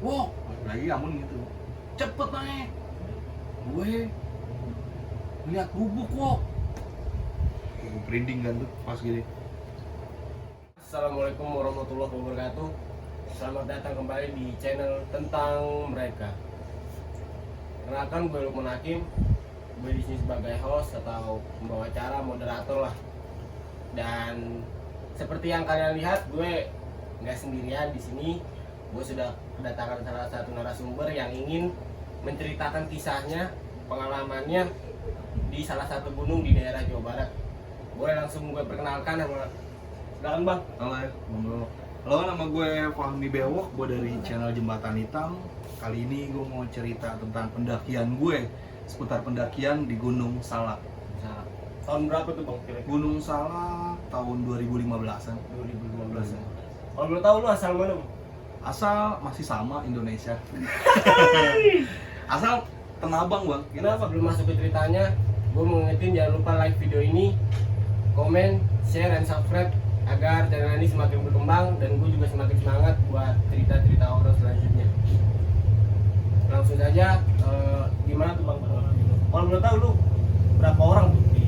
Wow, lagi amun gitu. Cepet naik. Gue lihat gubuk kok. Gue merinding kan tuh pas gini. Assalamualaikum warahmatullahi wabarakatuh. Selamat datang kembali di channel tentang mereka. Kenalkan, gue Lukman Hakim. Gue di sini sebagai host atau pembawa acara, moderator lah. Dan seperti yang kalian lihat, gue nggak sendirian di sini. Gue sudah kedatangan salah satu narasumber yang ingin menceritakan kisahnya, pengalamannya di salah satu gunung di daerah Jawa Barat. Boleh langsung gue perkenalkan sama. Silakan Bang. Halo ya, monggo. Halo, nama gue Fahmi Bewok, gue dari channel Jembatan Hitam. Kali ini gue mau cerita tentang pendakian gue seputar pendakian di Gunung Salak. Tahun berapa tuh Bang? Gunung Salak tahun 2015-an. 2015. Kalau boleh tahu lu asal mana Bang? Asal masih sama Indonesia. Asal Tenabang Bang. Kenapa belum masuk ke ceritanya? Gue mau ngingetin jangan lupa like video ini, komen, share, dan subscribe agar channel ini semakin berkembang dan gue juga semakin semangat buat cerita-cerita horor selanjutnya. Langsung saja, gimana tuh Bang? Kalau boleh tahu lu berapa orang tuh di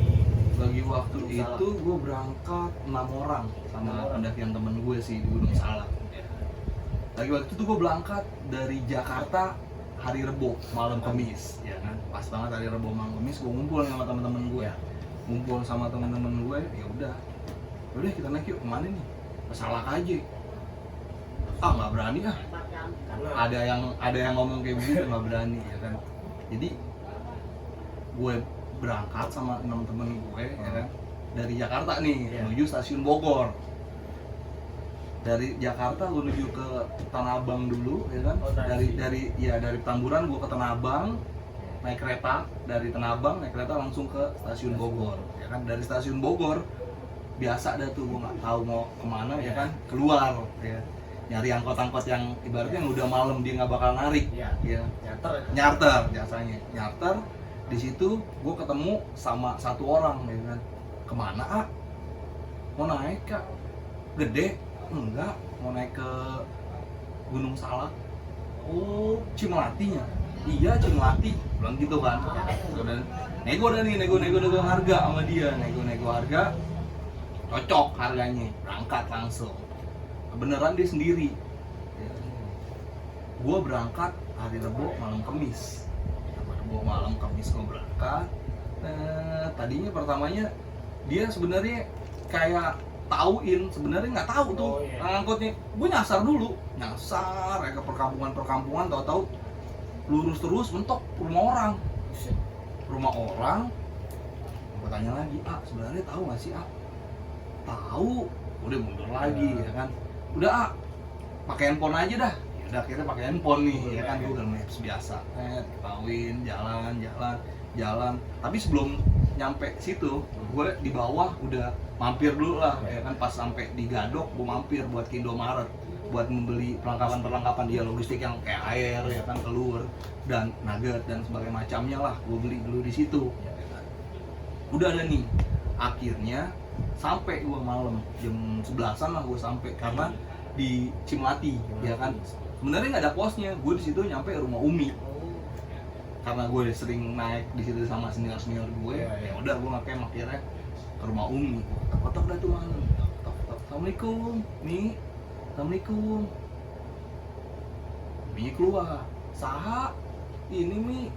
Bagi waktu Gunung Salak? itu gue berangkat 6 orang sama 6 orang. pendakian temen gue sih di Gunung Salak. Lagi waktu itu gue berangkat dari Jakarta hari Rebo malam Kamis, ya kan? Pas banget hari Rebo malam Kamis gue ngumpul sama temen-temen gue. Ngumpul sama temen-temen gue, ya udah kita naik yuk, kemana nih? Ke Salak aja. Ah, nggak berani ah. Karena Ada yang ngomong kayak begitu, nggak berani, ya kan? Jadi gue berangkat sama 6 temen gue, ya kan? Dari Jakarta nih, menuju stasiun Bogor. Dari Jakarta gue menuju ke Tanah Abang dulu, ya kan? Oh, dari Petamburan gue ke Tanah Abang, naik kereta dari Tanah Abang naik kereta langsung ke stasiun Bogor, ya kan? Dari stasiun Bogor biasa dah tuh gue nggak tahu mau kemana, ya kan? Keluar, ya nyari angkot-angkot yang ibaratnya yang udah malam dia nggak bakal narik, Iya. ya nyarter. jasanya nyarter. Di situ gue ketemu sama satu orang, ya kan? Kemana ah? Mau naik kak? Gede? Enggak, mau naik ke Gunung Salak. Oh, Cimelatinya? Iya, Cimelati. Bilang gitu kan. Udah nego harga sama dia. Nego harga. Cocok harganya. Berangkat langsung. Kebenaran dia sendiri. Gua berangkat hari Rebo malam Kamis. Rebo malam Kamis gua berangkat. Tadinya pertamanya dia sebenarnya kayak tauin, sebenarnya nggak tahu tuh. Angkotnya gue nyasar ya ke perkampungan, tahu-tahu lurus terus mentok rumah orang. Gue tanya lagi, sebenarnya tahu nggak sih tahu. Udah mundur lagi, ya kan, udah pakai handphone aja dah. Ya udah, akhirnya pakai handphone nih, ya kan, Google Maps biasa, ketahuin jalan. Tapi sebelum nyampe situ, gue di bawah udah mampir dulu lah, ya kan. Pas sampai di Gadok, gue mampir buat ke Indomaret buat membeli perlengkapan dia logistik yang kayak air, ya kan, telur dan nugget dan sebagainya macamnya lah, gue beli dulu di situ. Udah ada nih, akhirnya sampai gue malam jam 11-an lah gue sampai, karena di Cimelati, ya kan. Sebenarnya nggak ada posnya, gue di situ nyampe rumah Umi. Karena gue sering naik di situ sama senior gue, ya udah gue akhirnya ke rumah Umi. Ketok dah tuh mana? Assalamualaikum, Mi. Assalamualaikum. Mi keluar. Saha? Ini Mi,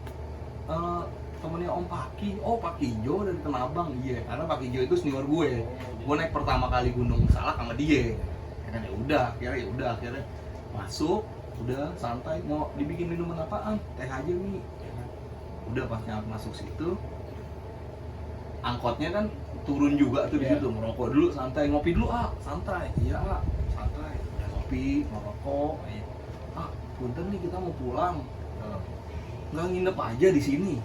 temennya Om Paki. Oh, Paki Jo dari Tenabang. Iya, karena Paki Jo itu senior gue. Gue naik pertama kali Gunung Salak sama dia. Ya kan, akhirnya masuk. Udah santai, mau dibikin minuman apaan? Teh aja Mi. Udah pas masuk situ, angkotnya kan turun juga tuh di situ, merokok dulu, santai, ngopi dulu santai. Iya santai, udah ngopi, merokok. Punten nih, kita mau pulang, nggak nginep aja di sini.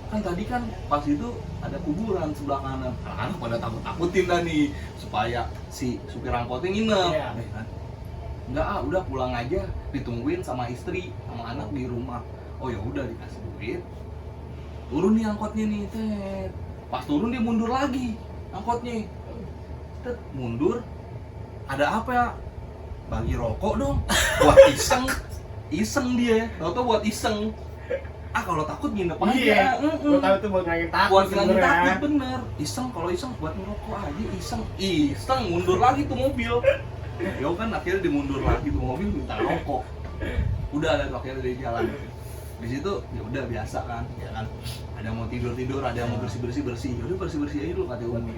Kan tadi kan pas itu ada kuburan sebelah kanan. Anak-anak pada takut-takutin dah nih supaya si supir angkotnya nginep. Enggak udah pulang aja, ditungguin sama istri sama anak di rumah. Oh ya udah, dikasih duit, turun nih angkotnya nih, pas turun dia mundur lagi angkotnya, mundur, ada apa ya? Bagi rokok dong, buat iseng. iseng dia, tau buat iseng. Kalau takut nginep aja. Iya. Gua tahu tuh buat ngangin takut. Buat ngilangin sebenarnya. takut bener. Iseng, kalau iseng buat ngerokok aja iseng mundur lagi tuh mobil. Ya kan akhirnya dimundur lagi tuh mobil minta rokok. Udah ada tuh akhirnya dari jalan. Di situ ya udah biasa kan, ya kan. Ada yang mau tidur, ada yang mau bersih. Ya udah bersih aja dulu kata Buat Umi.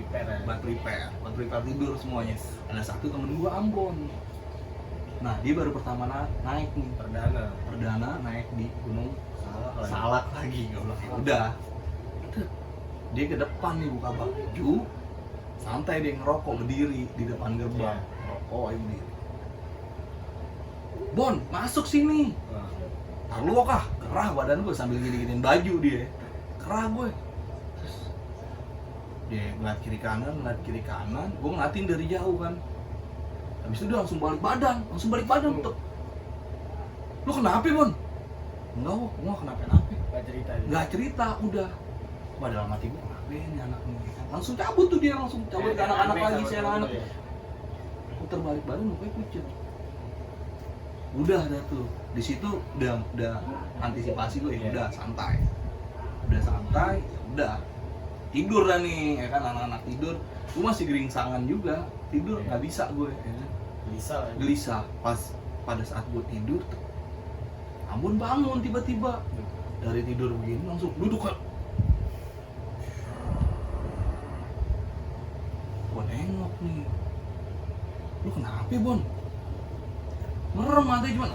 prepare. Buat prepare tidur semuanya. Ada satu temen gua Ambon. Nah, dia baru pertama naik nih. Perdana naik di Gunung Salak lagi. Goblok. Ya udah. Dia ke depan nih buka baju. Santai dia ngerokok berdiri di depan gerbang. Rokok aja berdiri. Bon, masuk sini. Tar lu kah? Kerah badan gue sambil gini-giniin baju dia. Kerah gue. Terus dia ngeliat kiri kanan, gue ngeliatin dari jauh kan. Habis itu dia langsung balik badan tuh. Lu kenapa, Bon? Enggak, gue gak kenapa-napa. Gak cerita, udah. Wah, dalam hati gue, kenapa ini anak ini? Langsung cabut tuh dia, ke anak-anak lagi, si anak-anak. Puter balik badan, mukanya pucet. Udah dah tuh. Di situ udah antisipasi gue, ya udah santai. Udah tidur dah nih, ya kan, anak-anak tidur. Gue masih geringsangan juga, tidur nggak bisa gue, ya kan. Gelisah. Pas pada saat gue tidur tuh, Ambon bangun tiba-tiba dari tidur begini langsung duduk kan. Gue nengok nih, lu kenapa, Bon? Merem matanya cuma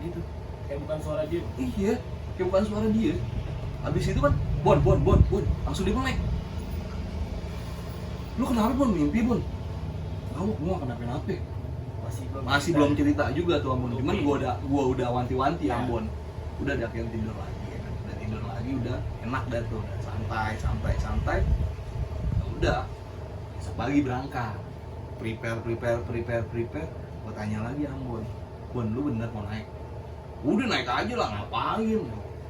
gitu. Kayak bukan suara dia. Iya, kayak bukan suara dia. Habis itu kan, Bon, langsung dia melek. Lu kenapa, Bon? Mimpi, Bon? Tahu, gua kenapa-napa. Masih belum cerita juga tuh Ambon. Cuman gua udah wanti-wanti Ambon. Udah dia akhirnya tidur lagi, ya kan. Udah tidur lagi, udah enak dah tuh, udah santai. Ya udah. Besok pagi berangkat. Prepare. Gua tanya lagi Ambon. Bon, lu bener mau naik? Udah naik aja lah, ngapain?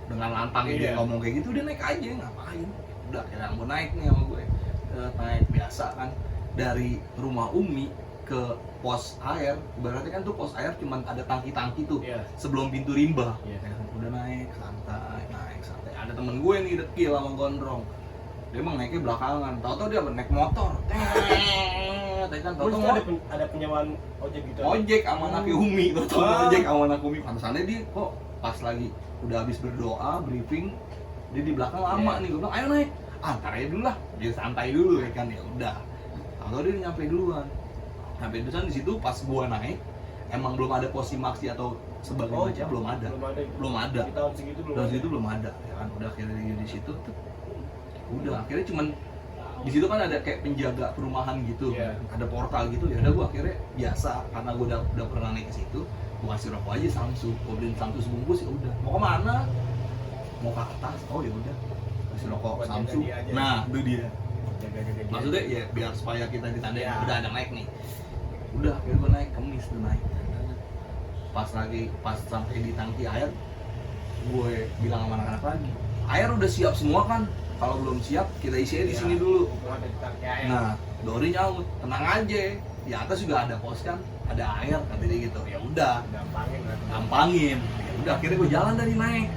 Dengan lantangnya dia ngomong kayak gitu, udah naik aja, ngapain? Udah akhirnya Ambon naik nih sama gue. Naik biasa kan dari rumah Umi ke pos air. Berarti kan tuh pos air cuman ada tangki-tangki tuh sebelum pintu rimba. Udah naik santai. Ada temen gue nih dekil sama gondrong. Dia emang naiknya belakangan. Tahu-tahu dia naik motor. Kan tahu-tahu ada penyewaan ojek gitu. Ojek sama anak Umi, ojek sama anak Umi. Pantesannya dia kok pas lagi udah habis berdoa, briefing, dia di belakang lama nih. Gue bilang, "Ayo naik." Antar aja dulu lah, dia santai dulu ya kan, ya udah. Kalau dia nyampe duluan di situ pas gua naik, emang belum ada pos simaksi atau sebagainya, belum ada. Di tahun segitu belum ada, ya kan. Udah akhirnya di situ tuh, udah akhirnya cuman di situ kan ada kayak penjaga perumahan gitu, ada portal gitu, ya udah gua akhirnya biasa karena gua udah pernah naik ke situ, gua kasih rokok aja Samsu, gua beliin Samsu sebungkus, ya udah. Mau kemana? Mau ke atas? Oh ya udah. Kasih rokok Samsu. Nah, itu dia. Maksudnya ya biar supaya kita ditandain udah ada naik nih. Udah, akhirnya gue naik kemis tuh naik. Pas sampai di tangki air, gue bilang sama anak-anak lagi, air udah siap semua kan? Kalau belum siap kita isi aja di sini dulu. Nah, Dori nyaut, tenang aja. Di atas juga ada pos kan, ada air kata dia gitu. Ya udah, gampangin. Ya udah, akhirnya gue jalan dari naik.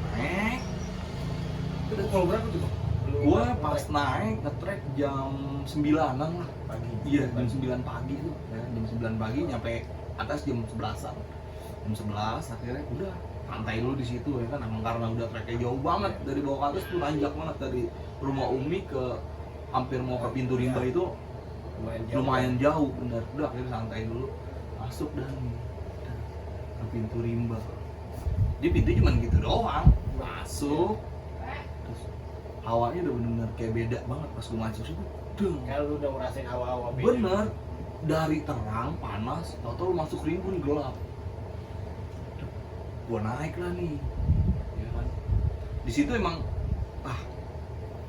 Itu kalau berapa tuh? Gue pas naik nge-trek jam 9-an lah Pagi. Iya, jam 9 pagi tuh ya. Jam 9 pagi nyampe atas jam 11-an. Jam 11 akhirnya udah santai dulu di situ ya kan. Emang karena udah treknya jauh banget dari bawah ke atas tuh, nanjak banget dari rumah Umi ke hampir mau ke pintu rimba itu lumayan jauh bener. Udah akhirnya santai dulu, masuk dan ke pintu rimba. Dia pintu cuman gitu doang, masuk. Hawanya udah bener-bener kayak beda banget pas gue masuk situ. Kayak lu udah ngerasain hawa-hawa beda. Bener, dari terang, panas, tau-tau lu masuk rimbun gelap. Gue naik lah nih, ya kan. Di situ emang,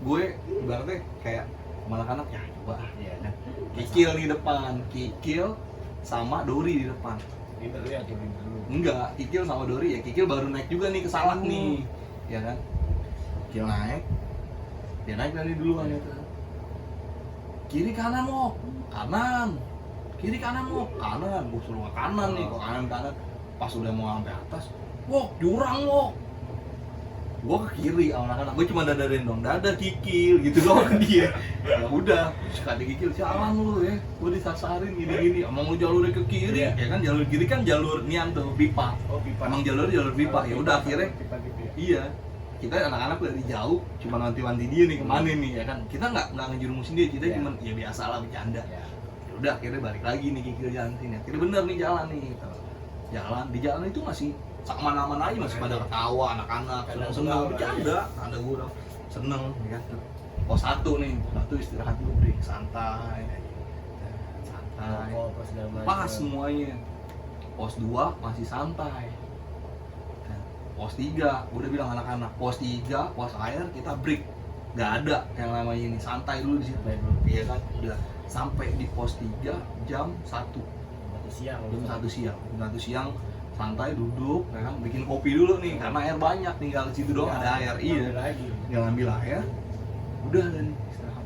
gue ibaratnya kayak anak-anak ya coba ya kan. Kikil di depan, Kikil sama Dori di depan. Pinter lu ya, pinter lu. Enggak, Kikil sama Dori ya. Kikil baru naik juga nih ke Salak nih, ya kan. Kikil naik, dia naik dari duluan itu. Kiri kanan mau, kanan. Kiri kanan mau, kanan. Gue suruh ke kanan nih, kok kanan. Pas udah mau sampai atas, wok jurang wok. Gua ke kiri sama anak-anak, gua cuma dadarin dong, dadah kikil gitu doang dia. Ya udah, sekali kikil, jalan lu ya, gua disasarin gini-gini. Emang lu jalurnya ke kiri, Iya. ya kan jalur kiri kan jalur nian tuh, pipa. Oh, pipa. Emang jalur pipa, ya udah akhirnya pipa gitu ya. iya. Kita anak-anak dari jauh cuma nanti-nanti dia nih kemana nih ya kan. Kita nggak ngejerumusin dia, kita Iya. cuman ya biasa lah bercanda. Ya. Ya udah akhirnya balik lagi nih kikil jalan sini. Akhirnya bener nih jalan nih. Gitu. Jalan di jalan itu masih aman-aman aja, masih pada ketawa anak-anak, seneng-seneng bercanda, ada gurau seneng ya kan. Pos 1 nih, pos 1 istirahat dulu break, santai santai Oh, pas segala macam. pas semuanya. Pos 2 masih santai. Nah, pos 3 gue udah bilang anak-anak, pos 3 pos air kita break, nggak ada yang namanya ini, santai dulu di situ. Santai dulu. Iya kan, udah sampai di pos 3 jam 1 Siang. jam 1 siang santai duduk ya kan, bikin kopi dulu nih karena air banyak, tinggal di situ doang ada air. Iya, Lagi. tinggal ngambil air, udah dan istirahat.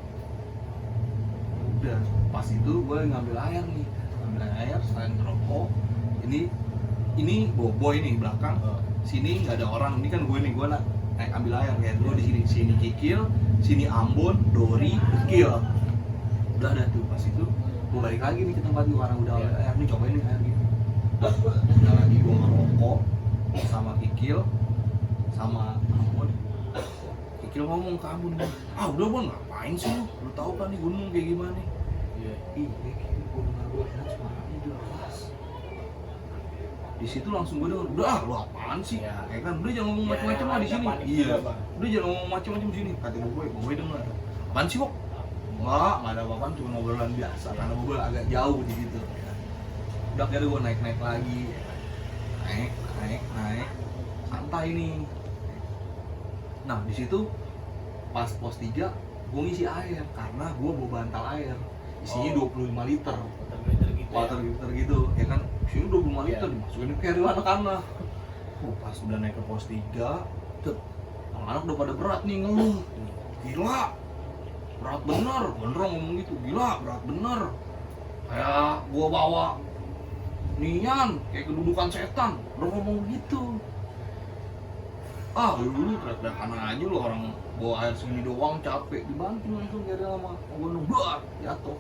Udah pas itu gue ngambil air nih, ngambil air selain ngerokok. Ini boboy nih belakang, Oh. sini nggak ada orang, ini kan gue nih, gue naik ambil air kayak dulu di sini kikil, sini Ambon, Dori, Dekil. Udah ada tuh. Pas itu gue balik lagi nih ke tempat gue karena udah ambil air nih, cobain nih air gitu. Udah lagi gue ngerokok sama kikil sama Ambon. Kikil ngomong ke Ambon, ah udah Bon, ngapain sih lu tahu kan nih gunung kayak gimana nih. Iya. Iya, Kikil, gue dengar gue enak suaranya jelas. Di situ langsung gue denger, udah lu apaan sih? Iya. Ya kan, udah jangan ngomong Ya, macam-macam lah di ada sini. panik Iya, juga, Bang. udah jangan ngomong macam-macam di sini. Kata Boboy dengar. Apaan sih Wok? Enggak ada apa-apaan, cuma ngobrolan biasa. Karena Boboy agak jauh di situ. Ya. Udah akhirnya gue naik lagi. Naik, santai nih. Nah di situ pas pos 3 gue ngisi air karena gue bawa bantal air. Isinya 25 liter. Water heater gitu, ya kan? Sini 25 liter Iya. dimasukin ke carrier anak-anak. Pas udah naik ke pos 3, anak-anak udah pada berat nih ngeluh. Gila, berat bener, beneran ngomong gitu. Gila, berat bener. Kayak gua bawa nian, kayak kedudukan setan. Udah ngomong gitu. Ah, lu teriak-teriakan aja lu, orang bawa air segini doang capek, dibanting langsung carrier sama gunung, buat jatuh.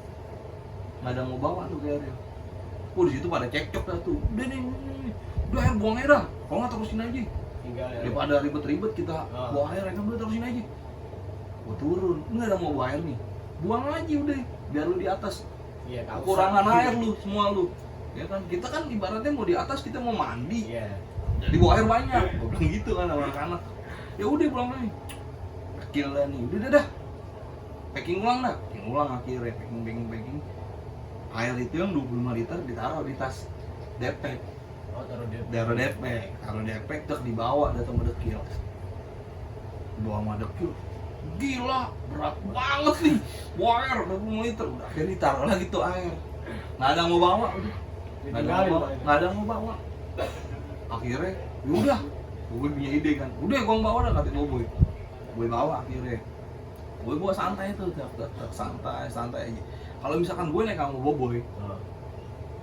Nggak ada yang mau bawa tuh carrier. Oh di situ pada cekcok dah tuh. Udah nih, udah air buang air dah. Kalau nggak terusin aja. Tinggal ya. Daripada ribet-ribet kita bawa air, ya kan udah terusin aja. Gua turun, nggak ada mau bawa air nih. Buang aja udah, biar lu di atas. Iya, Kekurangan air lu semua lu. Ya kan, kita kan ibaratnya mau di atas, kita mau mandi. Iya. Jadi bawa air banyak. Gua bilang gitu kan sama anak-anak. Ya udah pulang nih. Kecil dah nih, udah dah. Packing ulang dah. Packing ulang akhirnya, packing. Air itu yang 25 liter ditaruh di tas depek. Oh, taruh di Taruh depek terus dibawa datang ke Dekil. Dibawa sama Dekil. Gila, berat banget nih. Bawa air 25 liter. Udah akhirnya ditaruh lagi tuh air. Nggak ada yang mau bawa, udah. Nggak ada yang mau bawa. Akhirnya, yaudah. Gue punya ide kan. Udah, gue bawa dah, kata Boboy. Gue bawa akhirnya. Gue bawa santai tuh, santai aja. Kalau misalkan gue naik sama Boboy,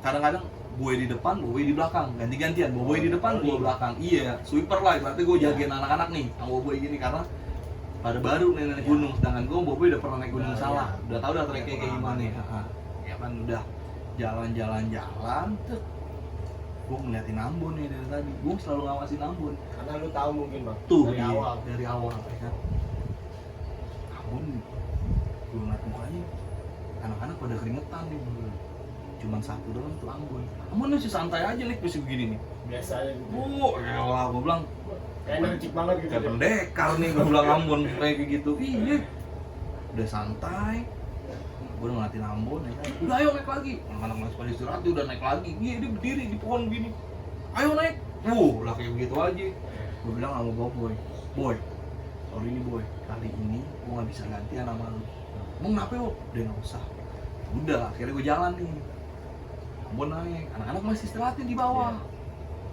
kadang-kadang gue di depan, Boboy di belakang, ganti-gantian. Boboy di depan, gue belakang. Iya, sweeper lah. Berarti gue jagain anak-anak nih sama Boboy gini karena pada baru naik gunung. Sedangkan gue Boboy udah pernah naik gunung salah. Udah tahu udah treknya kayak gimana ya. Ya kan udah jalan tuh. Gue ngeliatin Ambon nih dari tadi. Gue selalu ngawasin Ambon. Karena lu tahu mungkin, Bang. Tuh dari iya, awal. dari awal ya kan. Ambon, gue ngeliat mukanya. Anak-anak pada keringetan nih. Cuman satu doang tuh Ambon. Ambon masih santai aja nih, masih begini nih. Biasa aja gitu. Elah, gue bilang Kayak energik banget gitu. kayak pendekar nih, gue bilang Ambon kayak gitu. Iya, udah santai. Gue udah ngeliatin Ambon ya kan. Udah ayo naik lagi. Anak-anak masih pada istirahat, dia udah naik lagi. Iya, dia berdiri di pohon gini. Ayo naik. Lah kayak begitu aja. Gue bilang sama Boy, sorry nih Boy, kali ini gue gak bisa gantian sama lu. Mau kenapa lo? Udah gak usah. Udah, akhirnya gue jalan nih. Ambon naik, anak-anak masih istirahatin di bawah.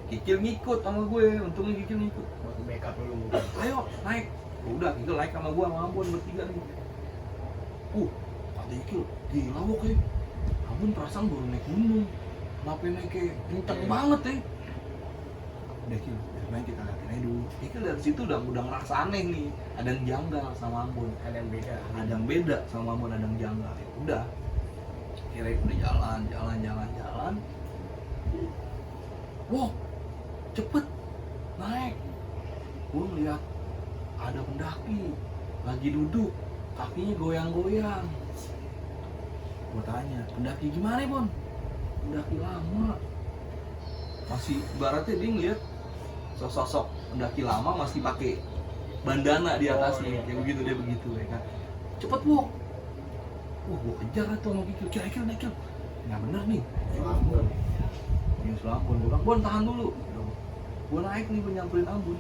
Kikil ngikut sama gue, untungnya Kikil ngikut. Buat backup dulu mungkin. Ayo naik. Udah, Kikil naik sama gue sama Ambon bertiga nih. Kata Kikil, gila Wok ya. Ambon perasaan baru naik gunung. Kenapa naik kayak kenceng banget ya? udah Kil, main kita liatin aja dulu. Kil dari situ udah ngerasa aneh nih, ada yang janggal sama Ambon, ada yang beda sama Ambon, ada yang janggal. Ya udah, kira udah jalan. Wow, cepet naik. Gue ngeliat ada pendaki lagi duduk, kakinya goyang-goyang. Gue tanya, pendaki gimana Bon? Pendaki lama. Masih ibaratnya dia ngeliat sosok pendaki lama masih pakai bandana di atasnya, kayak begitu dia begitu ya kan. Cepet Wok. Wah, gue kejar tuh sama Kikil, Kil, naik Kil. Nggak bener nih. Ambon. Ini Ambon, gue bilang, Bon tahan dulu. Gue naik nih, gue nyamperin Ambon.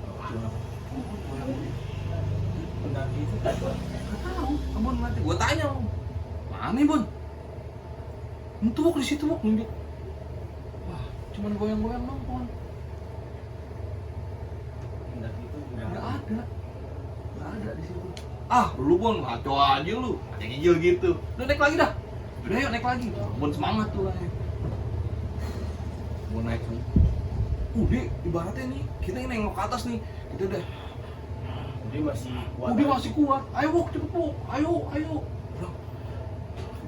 Pendaki itu kan Gak tahu, Ambon mati. Gue tanya, mana Bon? Itu Wok di situ Wok nunjuk. Wah, cuman goyang-goyang dong Bon. pendaki itu Nggak ada di situ. Ah, lu Bon, ngaco aja lu. Kayak gigil gitu. Udah naik lagi dah. Udah yuk naik lagi. Bon semangat tuh naik. Bon naik nih. Udah, ibaratnya nih, kita yang nengok ke atas nih. Kita udah. dia masih kuat. Udah masih kuat. Ayo Wok, cepet Wok. Ayo.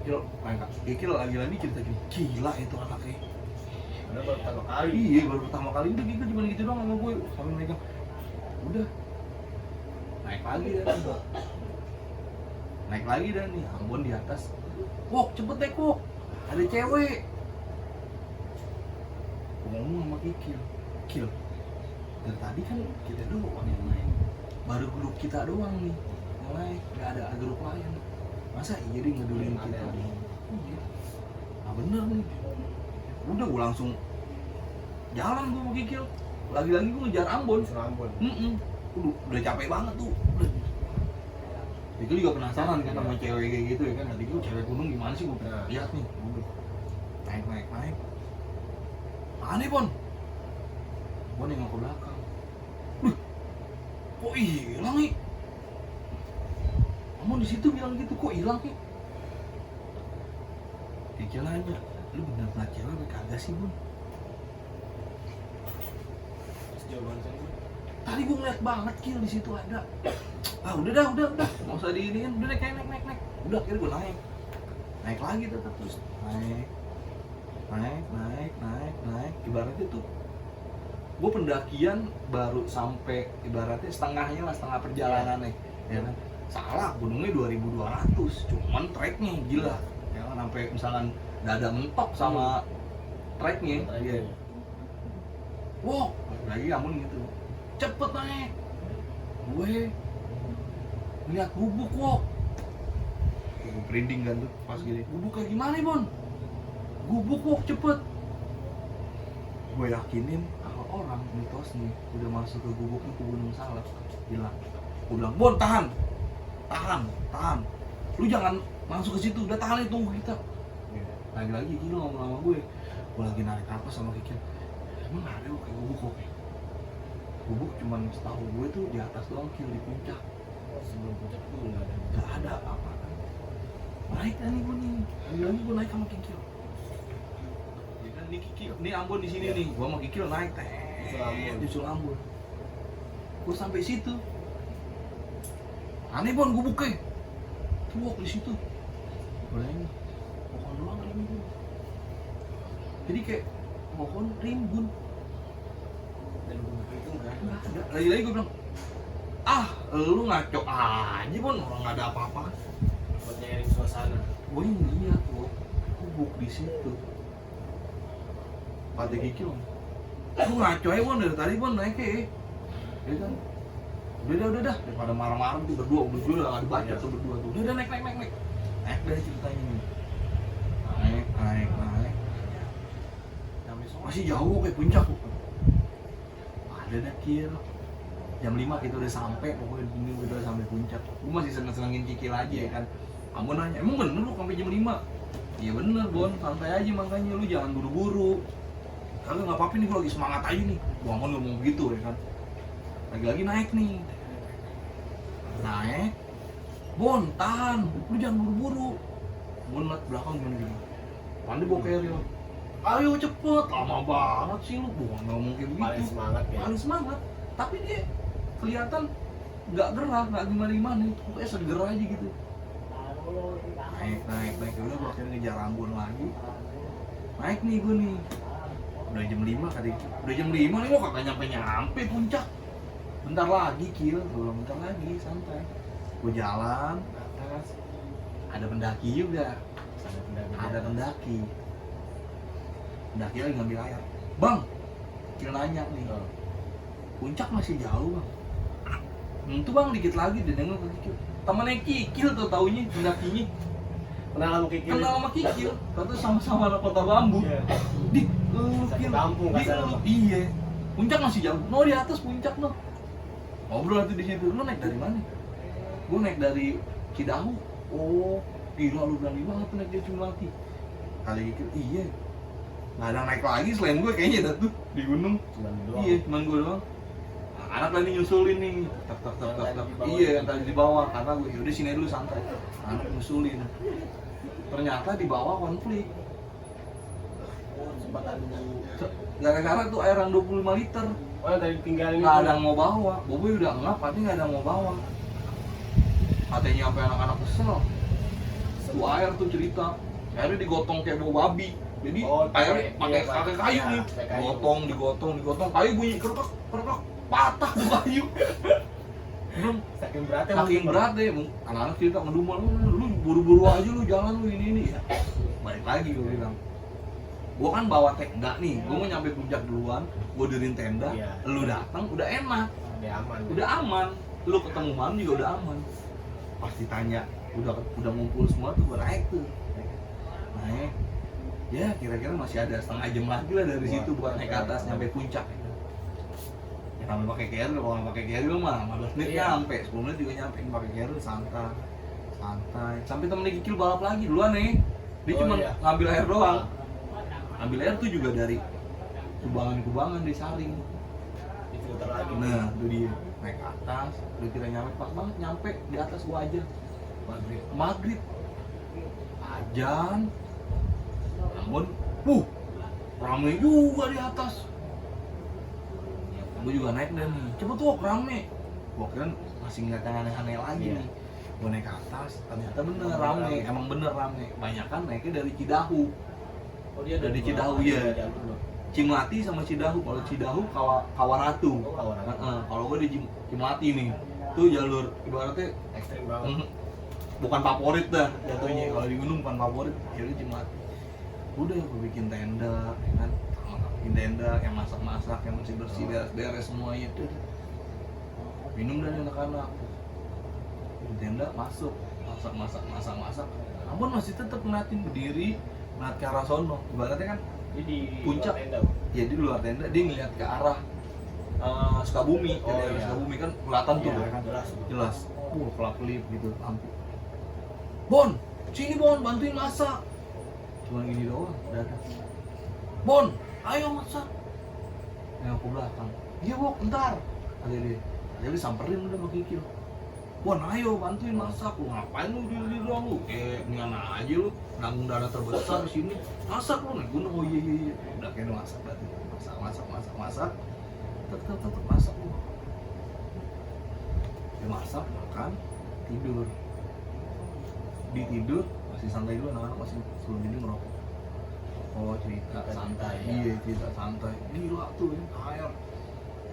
Udah. Kikil lagi-lagi cerita gini. Gila itu anaknya. Karena baru pertama kali. Iya, baru pertama kali udah Kikil cuma gitu doang sama gue. Sambil megang. Udah. Naik lagi dah nih, Ambon di atas. Wok, cepet naik Wok. Ada cewek. Gue ngomong sama Kikil. Dari tadi kan kita doang yang naik. Baru grup kita doang nih yang naik, gak ada grup lain. Masa iya dia ngedulin kita? Iya. Nah bener nih. Udah gue langsung jalan gue sama Kikil. Lagi-lagi gue ngejar Ambon. Ambon. Udah capek banget tuh. Itu juga penasaran kan sama cewek kayak gitu ya kan. Nanti gue cewek gunung gimana sih gue lihat nih. Udah. Naik. Aneh Bon. Gue nengok ke belakang. Kok hilang nih? Kamu di situ bilang gitu, kok hilang nih? Kikil nanya, lu bener-bener cewek apa kagak sih Bon? Terus jawaban saya Tadi gue ngeliat banget Kil di situ ada. Ah udah, nggak usah diiniin, udah naik. Udah akhirnya gue naik lagi tetap terus naik. Ibaratnya tuh, gue pendakian baru sampai ibaratnya setengah perjalanan nih, ya kan? Salah, gunungnya 2200, cuman treknya gila, ya kan? Sampai misalkan dada mentok sama treknya, dia. Wow, lagi Ambon gitu. Cepet naik. Gue lihat gubuk Wok. Gue merinding kan tuh pas gini. Gubuk kayak gimana Bon? Gubuk Wok cepet. Gue yakinin kalau orang mitos nih udah masuk ke gubuk itu Gunung Salak bilang. Gue bilang Bon tahan. Lu jangan masuk ke situ. Udah tahan itu tunggu kita. Lagi-lagi Kikil ngomong sama gue. Gue lagi narik apa sama Kikil. Emang ada lo kayak gubuk Wok? Gubuk cuman setahu gue tuh di atas doang Kil, di puncak. sebelum puncak itu Gak ada apa kan. Naik dah nih gue nih. Lagi gue naik sama Kikil. Ya kan ini Kikil, ini Ambon di sini nih. Gue sama Kikil naik teh. Di Ambon. Gue sampai situ. Aneh Bon gubuknya. Tuh Wok di situ. Bayangin. Pohon doang rimbun. Jadi kayak pohon rimbun. dan gubuk itu enggak Ada. Lagi-lagi gue bilang, lu ngaco aja Bon, orang nggak ada apa-apa. buat nyairin suasana. Gue ngeliat Wok, gubuk di situ. Kata Kikil, lu ngaco aja Bon dari tadi Bon naiknya. Ya kan? Udah daripada marah-marah tuh berdua udah gak dibaca tuh berdua tuh. Udah naik. Naik dari ceritanya nih. Naik. Masih jauh kayak puncak. Ada dah Kil. Jam 5 kita udah sampai, pokoknya ini udah sampai puncak. Gue masih seneng-senengin Kikil aja ya kan. Kamu nanya, emang bener lu sampai jam 5? Iya bener Bon, santai aja makanya lu jangan buru-buru. Kagak nggak apa-apa nih, gue lagi semangat aja nih. Gue ngomong begitu ya kan. Lagi-lagi naik nih. Naik. Bon, tahan. Lu jangan buru-buru. Bon liat belakang gimana. Pandai bawa keril. ayo cepet, lama banget sih lu, bukan ngomong kayak Paling begitu. semangat ya. Paling semangat, tapi dia kelihatan nggak gerah, nggak gimana-gimana, pokoknya seger aja gitu. Naik, udah gua akhirnya ngejar Ambon lagi. Naik nih gue nih, udah jam 5 kali, udah jam 5 nih gua kagak nyampe puncak. Bentar lagi Kil, belum bentar lagi, santai. Gua jalan ke atas, ada pendaki juga. Ada pendaki lagi ngambil air. Bang, Kil nanya nih, puncak masih jauh bang? Itu bang dikit lagi, dia nengok ke Kikil. Temennya Kikil tuh taunya pendakinya. Kenal sama Kikil? Kenal sama Kikil, kata sama-sama anak Kota Bambu. Iya. Di, Satu kampung, di, kasar, Bang. iya. Puncak masih jauh. No di atas puncak no. Ngobrol nanti di situ. Lu naik dari mana? Gue naik dari Cidahu. Oh, gila lu berani banget tuh naik dari Cimati. Kali Kikil, iya. Nggak ada yang naik lagi selain gue kayaknya dah tuh di gunung. Cuman doang. Iya, cuman gue doang. Nah, anak lagi nyusulin nih. Tak. Iya, yang tadi di bawah karena gue yaudah sini dulu santai. Anak nyusulin. Ternyata di bawah konflik. Sempat adu. Gara-gara tuh air yang 25 liter. Oh yang tadi tinggalin Nggak ada yang mau bawa. Boboy udah ngap, tapi nggak ada yang mau bawa. Katanya sampai anak-anak kesel. Tuh air tuh cerita. Airnya digotong kayak bau babi. Jadi airnya pakai kayu nih. Digotong. Kayu bunyi kerekak, patah tuh kayu. Belum Saking beratnya. saking berat deh, anak-anak cerita ngedumel, lu buru-buru aja lu jalan lu ini. Balik lagi gue bilang. Gua kan bawa tenda nih, gua mau nyampe puncak duluan, gua dirin tenda, Iya. lu datang udah enak, Udah aman. udah aman, lu ketemu malam juga udah aman. Pas ditanya, udah ngumpul semua tuh gua naik tuh, naik, ya kira-kira masih ada setengah jam lagi lah dari situ buat naik ke atas nyampe puncak. Ya sampai pakai carrier, kalau nggak pakai carrier mah 15 menit Iya. nyampe, 10 menit juga nyampe, pakai carrier santai, sampai temennya Kikil balap lagi duluan nih, dia Oh, cuma iya. ngambil air doang. Ambil air tuh juga dari kubangan disaring. Difilter lagi. Nah, itu dia naik ke atas, udah kira nyampe pas banget nyampe di atas gua aja. Maghrib. Ajan. Namun, rame juga di atas. Gua juga naik deh nih. Cepet tuh rame. Gua kira masih ngeliat yang aneh-aneh lagi Iya. nih. Gua naik ke atas, ternyata bener rame. Emang bener rame. Banyakan naiknya dari Cidahu. Oh dia Dari Cidahu, iya. Cimati sama Cidahu. Kalau Cidahu Kawaratu. Oh Kawaratu. Kalau gue di Cimati nih, tuh jalur ibaratnya Ekstrim banget. bukan favorit dah jatuhnya. Kalau di gunung bukan favorit, jadi Cimati. Udah gue bikin tenda, ya kan? Bikin tenda, yang masak-masak, yang bersih-bersih, beres-beres semuanya tuh. Minum dari anak-anak. Bikin tenda, masuk, masak. Ampun masih tetap ngeliatin berdiri, ngeliat ke arah sono. Ibaratnya kan Jadi puncak. tenda. ya di luar tenda dia ngeliat ke arah Sukabumi, Oh, daerah iya. Sukabumi kan kelihatan tuh Iya, ya kan jelas. kelap-kelip gitu lampu. Bon, sini Bon, bantuin masak. Cuma gini doang, datang. Bon, ayo masak. Yang aku belakang. Iya Bok, ntar. Ada dia. Jadi samperin udah sama Kikil. Bon, ayo bantuin masak. Lu ngapain lu diri doang lu? Ini anak aja lu. Nanggung dana terbesar di sini. Masak lu naik gunung. Oh iya. Udah kayak masak berarti. Masak. Tetep masak lu. Dia masak, makan, tidur. Di tidur masih santai dulu, anak-anak masih sebelum tidur ngerokok. Oh cerita santai, iya cerita santai. Gila tuh ya, air.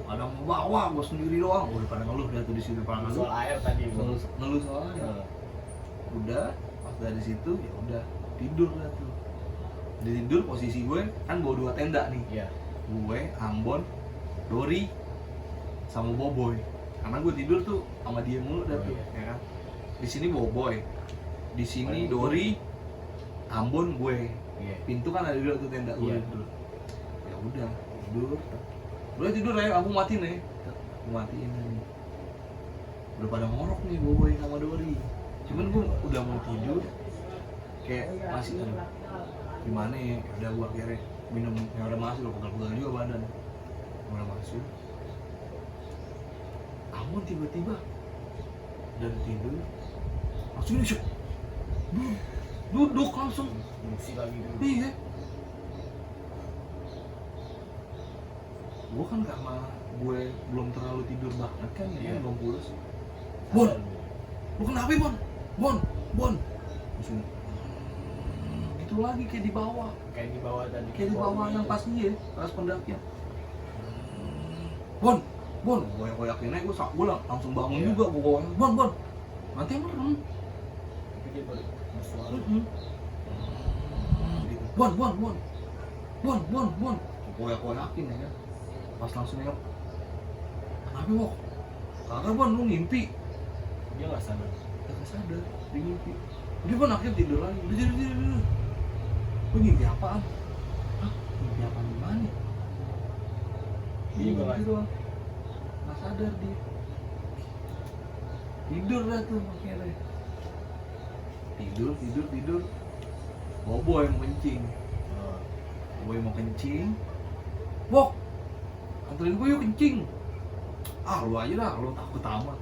Ada yang mau bawa, gua sendiri doang. Udah pada ngeluh dah tuh di situ pada ngeluh. Soal air tadi. Ngeluh soal air. Udah, pas dari situ ya udah tidur lah tuh. Di tidur posisi gue kan bawa 2 tenda nih. Iya. Gue, Ambon, Dori, sama Boboy. Karena gue tidur tuh sama dia mulu dah Oh, tuh, iya. ya kan. Di sini Boboy, di sini Dori, Ambon, gue. Iya. Pintu kan ada 2 tuh tenda gue Iya. tidur. Ya udah tidur. Udah tidur ya, aku matiin nih. Aku matiin nih. Udah pada ngorok nih Boboy sama Dori. Cuman gue udah mau tidur, kayak masih aduh, gimana ya? Udah gue akhirnya minum yang udah masuk, pegal-pegal juga badan. Udah masuk. Amun tiba-tiba dari tidur langsung ini duduk langsung. Fungsi lagi dulu. Iya. gue kan karena gue belum terlalu tidur banget kan ya, Iya. belum pulas. Bon, lu kenapa Bon? Bon. Langsung gitu lagi kayak di bawah kayak di bawah yang pas pas pendakian. Bon, gue yakinnya gue langsung bangun Iya. juga, gue Bon, nanti merem. Tapi dia bersuara. Gitu. Bon, gue yakin ya kan. Pas langsung nengok, kenapa Wok? Karena Bon lu ngimpi. Dia nggak sadar. Gak sadar, dia ngimpi. Dia Bon akhirnya tidur lagi, udah tidur. Lu ngimpi apaan? Hah? Ngimpi apaan gimana? Dia juga nggak- Nggak sadar dia. Tidur dah tuh akhirnya. Tidur. Boboy mau kencing. Oh. Boboy mau kencing. Wok, anterin gue yuk kencing. Ah lu aja dah, lu takut amat.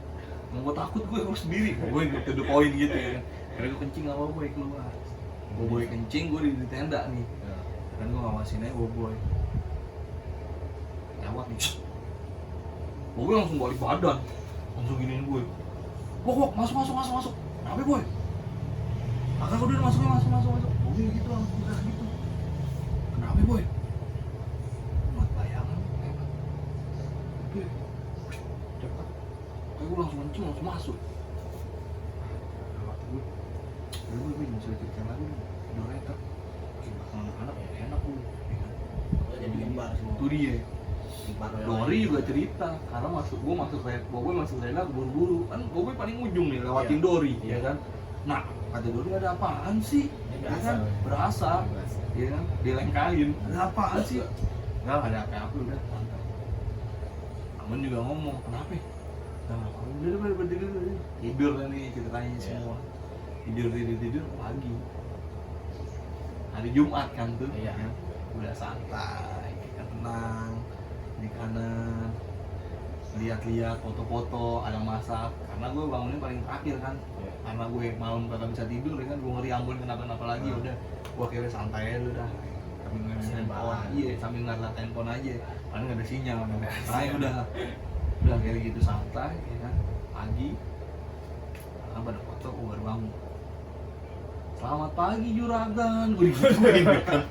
Mau gue takut gue harus sendiri. Gue to the point gitu ya. Karena gue kencing sama Boboy keluar. Boboy kencing, gue di tenda nih. Ya. Kan gue ngawasin aja Boboy. Lewat nih. Boboy langsung balik badan. Langsung giniin gue. Wok, masuk. Kenapa Boy? Kakak udah masuk. Boboy gitu langsung gitu. Kenapa Boy? Mat bayangan lewat. Oke. Cepat. Kayak gue langsung kencing, langsung masuk. Lewat gue. Gue bisa cerita lagi nih. Udah retak. Anak-anak enak gue. Oh, jadi gembar semua. Itu dia. Gembar Dori juga cerita, karena gue masuk rela buru-buru kan, Boboy paling ujung nih lewatin Iya. Dori, Iya. ya kan. Nah, kata Dori ada apaan sih? Dia Ya kan, berasa, Berasa. ya kan, dilengkahin. Ada apaan sih? Enggak ada apa-apa udah santai. Aman juga ngomong, kenapa? Nah, udah berdiri dulu. Tidur kan nih ceritanya Iya. semua. Tidur pagi. Hari Jumat kan tuh, Iya. ya. Udah santai, ya, tenang di kanan, lihat-lihat foto-foto, ada masak. Karena gue bangunnya paling terakhir kan, Iya. karena gue malam kagak bisa tidur ya kan, gue ngeri Ambon kenapa-napa lagi. Hmm. Udah gue akhirnya santai aja udah, sambil ngeliat handphone. Rebahan. Iya, sambil ngeliat handphone aja, paling nggak ada sinyal. Udah akhirnya gitu santai ya kan. Pagi karena pada foto gue baru bangun. Selamat pagi juragan, gue digituin kan.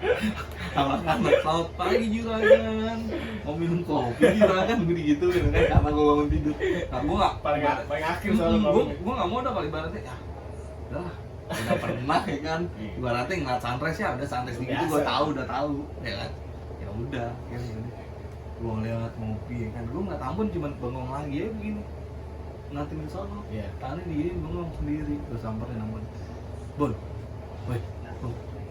Anak-anak, selamat pagi juragan, mau minum kopi juragan, gue digituin kan, karena gue bangun tidur. Nah gue nggak paling akhir soalnya gue nggak mau udah kali ibaratnya ya udah pernah ya kan, ibaratnya ngeliat sunrise ya udah sunrise gitu, gue Biasa. udah tahu ya kan, ya udah gue ngeliat ngopi ya kan, gue nggak tampun cuman bengong lagi ya begini nanti di sono, Iya. tangan di bengong sendiri, gue samperin namanya Bon, woi,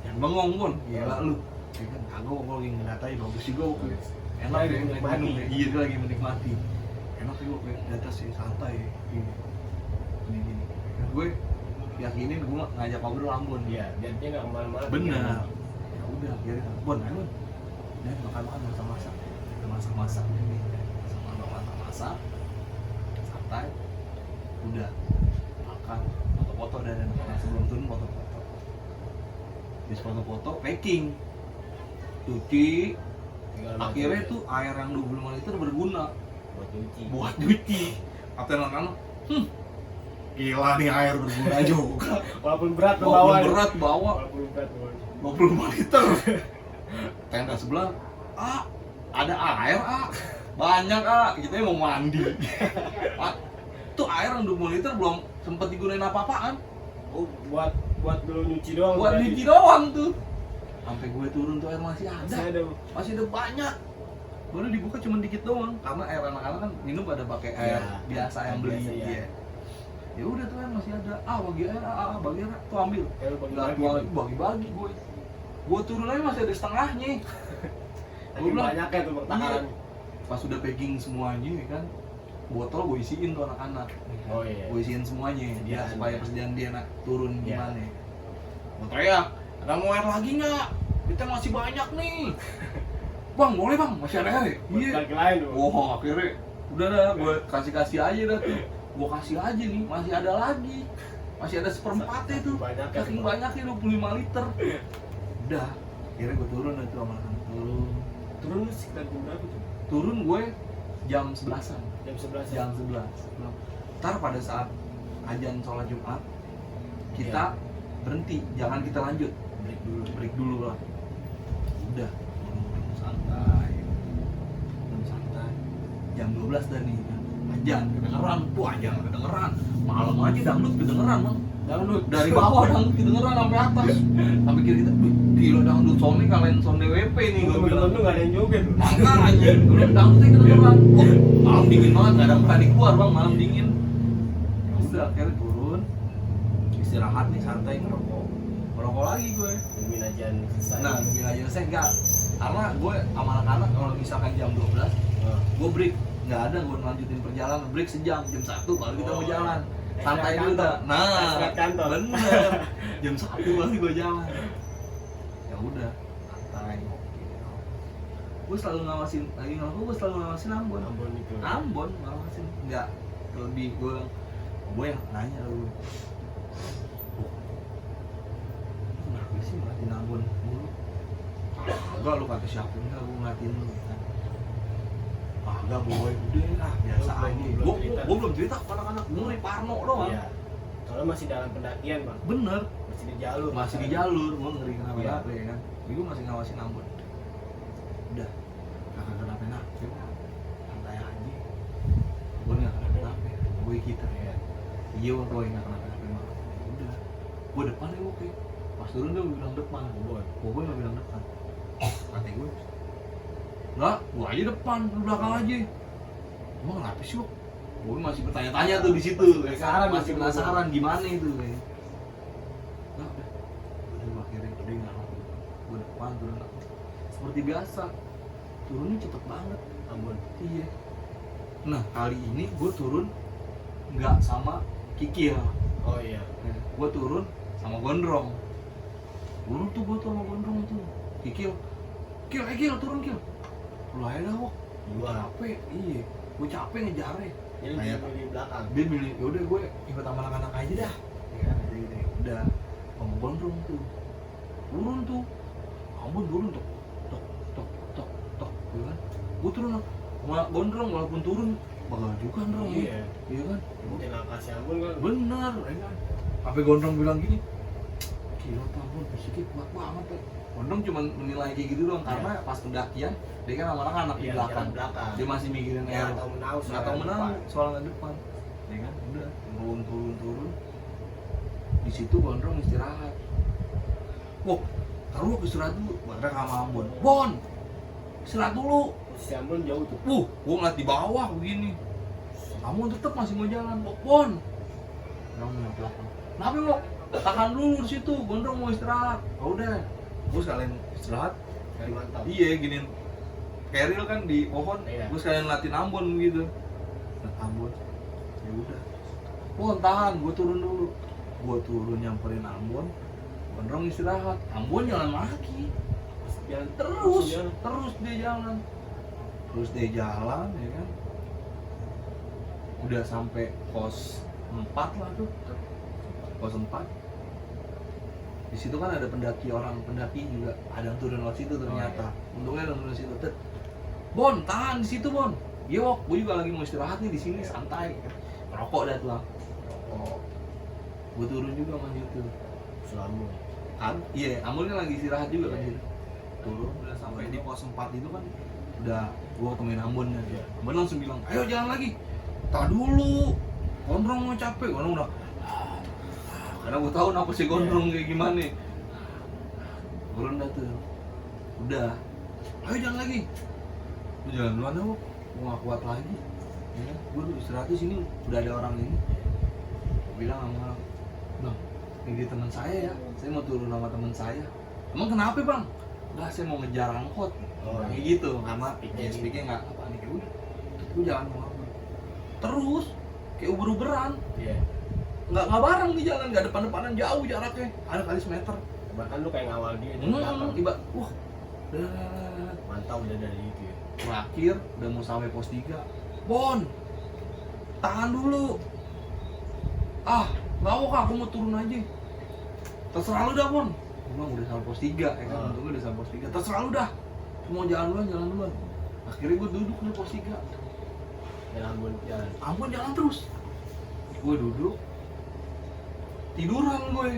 jangan bengong Bon, gila lu ya kan, kagak gue lagi ngeliat aja bagus juga gue enak Lagi ya menikmati. iya dia lagi menikmati enak ya gue di atas ya santai gini gue yakinin gue ngajak ngobrol Ambon Iya, biar dia nggak kemana-mana. bener ya udah akhirnya Bon ayo dan makan masak ini masak santai udah makan foto-foto dan sebelum turun foto-foto habis foto-foto packing cuci. Tinggal maju. Akhirnya tuh air yang 25 liter berguna buat cuci. kata anak-anak gila nih air berguna juga Walaupun berat ke walaupun bawah. berat bawa Walaupun berat ke bawah. 25 liter tenda sebelah ada air banyak kita mau mandi tuh air yang 20 liter belum sempet digunain apa-apaan Oh, buat dulu nyuci doang. buat berarti. nyuci doang tuh sampai gue turun tuh air masih Masih ada ada. banyak baru dibuka cuma dikit doang karena air anak-anak kan minum pada pakai air Ya, biasa yang beli biasa, ya. ya. Ya udah tuh air masih ada bagi air bagi air tuh ambil Ya, lu bagi-bagi gue turun aja masih ada setengahnya Tapi Gua bilang, banyaknya tuh bertahan. pas sudah packing semuanya ya kan botol gue isiin tuh anak-anak ya kan? Oh, iya. Gue isiin semuanya ya, Persediaan. supaya persediaan dia turun Iya. gimana ya. Gue teriak, ada mau air lagi nggak? Kita masih banyak nih. Bang, boleh bang, masih ada air. Buat Iya. laki lain tuh. Wah, akhirnya udah dah, gue kasih aja dah tuh. Gue kasih aja nih, masih ada lagi. Masih ada seperempatnya tuh. Banyaknya Saking tuh. banyaknya 25 liter. Udah, akhirnya gue turun dah tuh sama anak turun. Turun sekitar jam berapa tuh? turun gue jam 11-an. Jam 11 ya? Jam 11. Ntar pada saat azan sholat Jumat kita berhenti, jangan kita lanjut, break dulu lah. Udah santai, jam 12 dah nih azan kedengeran, azan kedengeran, malam aja dangdut kedengeran bang, dangdut dari bawah dangdut kedengeran sampai atas, sampai kira kita, gila dangdut Sony kalian sound DWP nih, gue bilang temen-temen lu gak ada yang joget lu. makanya anjing, gue bilang dangdutnya kedengeran, malam dingin banget, gak ada yang berani keluar bang, malam dingin. Ya udah akhirnya turun, istirahat nih santai ngerokok lagi gue. Nungguin ajan selesai. Nah nungguin aja saya enggak, karena gue sama anak-anak kalau misalkan jam 12 gue break, nggak ada gue lanjutin perjalanan, break sejam, jam 1 baru kita mau jalan, santai dulu dah. Nah kantor. bener, jam 1 baru gue jalan. Ya udah santai. Gue selalu ngawasin, lagi ngerokok gue selalu ngawasin Ambon. Ambon ngawasin, nggak lebih gue yang nanya lu. Kenapa sih ngeliatin Ambon mulu? Enggak, lu kata siapa enggak, gue ngeliatin lu kan. Enggak boy, udah biasa aja. Gue belum cerita ke anak-anak, gue ngeri Parno doang. Iya. Soalnya masih dalam pendakian bang. Bener, Masih di jalur. masih di jalur, gue ngeri kenapa-napa ya kan. Jadi gue masih ngawasin Ambon. Udah, kagak kenapa-napa, santai aja. Gue nggak kenapa-napa, gue kita ya. Iya gue nggak kenapa-napa mah. Udah, gue depan ya oke. Pas turun dia bilang depan, gue nggak bilang depan. Kata gue, enggak, gue aja depan, lu belakang aja. Emang kenapa sih, Wok? Gue masih bertanya-tanya tuh di situ, ya kan? Masih penasaran gimana itu, ya. Enggak, udah akhirnya udah nggak apa. Gue depan, turun apa? Seperti biasa, turunnya cepet banget, Ambon. Iya. Nah kali ini gue turun nggak sama Kiki ya. Oh iya. Gue turun sama Gondrong. Turun tuh gue tuh sama Gondrong tuh. Kikil, turun Kil. Lu aja dah Wok. Gue capek, iya. Gue capek ngejarnya. Jadi Kayak di belakang. dia milih, yaudah gue ikut sama anak-anak aja dah. Ya kan, gitu. Udah, sama Gondrong tuh. Turun tuh. Ambon turun tok, ya kan. Gue turun sama Gondrong walaupun turun bakal juga Gondrong. Iya. Iya kan. Mungkin angka si Ambon kan. Bener, ya kan. Sampai Gondrong bilang gini, gila Ambon fisiknya kuat banget ya. Gondrong cuma menilai kayak gitu doang, karena pas pendakian dia kan sama anak-anak di belakang. Dia masih mikirin Nggak tahu menau soal depan. Ya kan, udah turun. Di situ Gondrong istirahat. Wah, taruh istirahat dulu. Bareng sama Ambon. Bon, istirahat dulu. Si Ambon jauh tuh. Gua ngeliat di bawah begini. Ambon tetap masih mau jalan. Bon, Gondrong mau belakang. Kenapa lo? Tahan dulu di situ. Gondrong mau istirahat. Oh, udah. Gue sekalian istirahat, Dari mantap. iya giniin keril kan di pohon, Iya. gue sekalian latin Ambon gitu, Ambon, ya udah, tahan, gue turun dulu, gue turun nyamperin Ambon, Gondrong istirahat, Ambon jalan lagi, jalan terus dia jalan, ya kan, udah sampai pos 4 lah tuh, pos 4. Di situ kan ada pendaki juga, ada yang turun lewat situ ternyata. Untungnya ada yang turun situ. Bon, tahan di situ Bon. Iya Wok, gue juga lagi mau istirahat nih di sini santai. Rokok dah tuh. Gue turun juga sama situ. Selama. Kan? Iya, Ambon kan lagi istirahat juga kan situ. Turun udah sampai di pos 4 itu kan udah gue temuin Ambon kan. Ambon langsung bilang, "Ayo jalan lagi." "Tak dulu. Gondrong mau capek." Gondrong udah karena gue tahu apa sih Gondrong kayak gimana. Turun dah tuh. Udah. "Ayo jalan lagi." Lu jalan duluan dah, Wok. Gue gak kuat lagi. Ya, gue udah istirahat di sini, udah ada orang ini. Gue bilang sama orang, "Bang, ini teman saya ya. Saya mau turun sama teman saya." "Emang kenapa, Bang?" "Enggak, saya mau ngejar angkot." Kayak gitu, karena speaknya nggak apa nih. Udah. Gue jalan sama Ambon. Terus kayak uber-uberan. Iya. Nggak bareng di jalan, nggak depan-depanan, jauh jaraknya, ada kali semeter. Bahkan lu kayak ngawal dia di Tiba, mantap udah dari itu ya. terakhir udah mau sampai pos 3. "Bon, tahan dulu." "Nggak mau Kak, aku mau turun aja." "Terserah lu dah Bon." Gue bilang udah sampai pos 3 ya kan, untungnya udah sampai pos 3. "Terserah lu dah, mau jalan duluan." Akhirnya gue duduk di pos 3. Dan Ambon jalan. Ambon jalan terus. Gue duduk, tiduran gue.